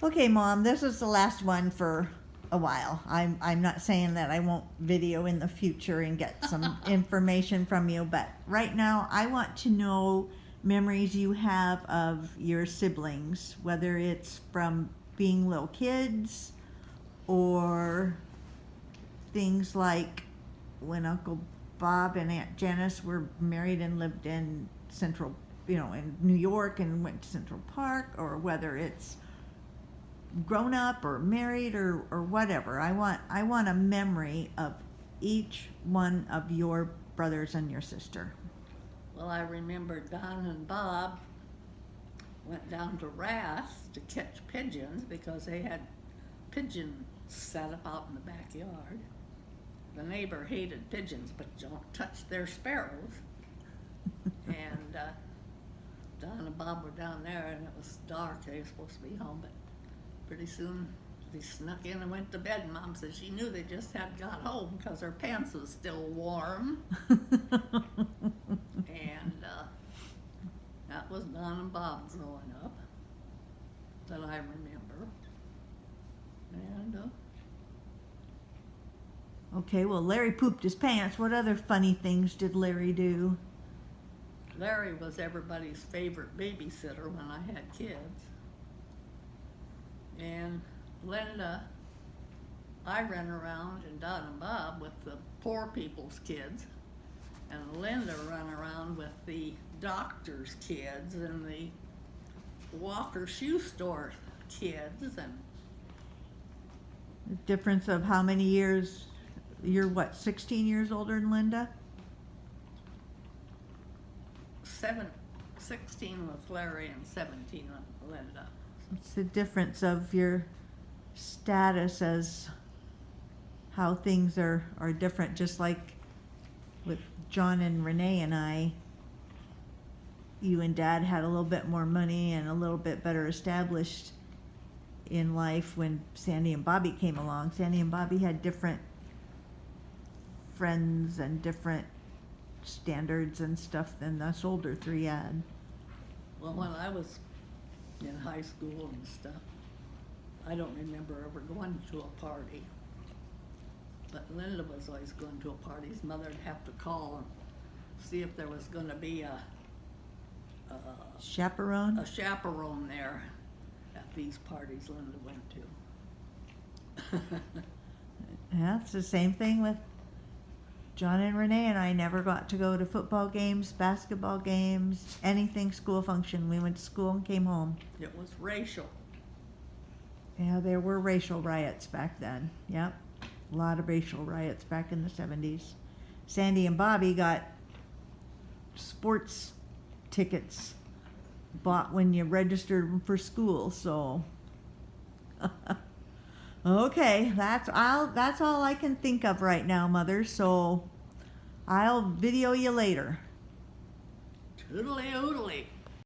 Okay, Mom, this is the last one for a while. I'm not saying that I won't video in the future and get some information from you, but right now I want to know memories you have of your siblings, whether it's from being little kids or things like when Uncle Bob and Aunt Janice were married and lived in in New York and went to Central Park, or whether it's grown up or married or whatever. I want a memory of each one of your brothers and your sister. Well, I remember Don and Bob went down to Rass to catch pigeons because they had pigeons set up out in the backyard. The neighbor hated pigeons, but don't touch their sparrows. And Don and Bob were down there, and it was dark. They were supposed to be home, but pretty soon they snuck in and went to bed. Mom said she knew they just had got home because her pants was still warm. And that was Don and Bob growing up that I remember. And Okay, well, Larry pooped his pants. What other funny things did Larry do? Larry was everybody's favorite babysitter when I had kids. And Linda, I ran around, and Don and Bob with the poor people's kids, and Linda ran around with the doctor's kids and the Walker shoe store kids. And The difference of how many years? You're what, 16 years older than Linda? 16 with Larry and 17 with Linda. It's the difference of your status as how things are different, just like with John and Renee and I. You and Dad had a little bit more money and a little bit better established in life when Sandy and Bobby came along. Sandy and Bobby had different friends and different standards and stuff than us older three had. Well, when I was in high school and stuff, I don't remember ever going to a party. But Linda was always going to a party. His mother'd have to call and see if there was going to be a Chaperone? chaperone there at these parties Linda went to. Yeah, it's the same thing with John and Renee and I never got to go to football games, basketball games, anything school function. We went to school and came home. It was racial. Yeah, there were racial riots back then. Yep. A lot of racial riots back in the 70s. Sandy and Bobby got sports tickets bought when you registered for school, so okay, that's all I can think of right now, Mother, so I'll video you later. Toodly oodly.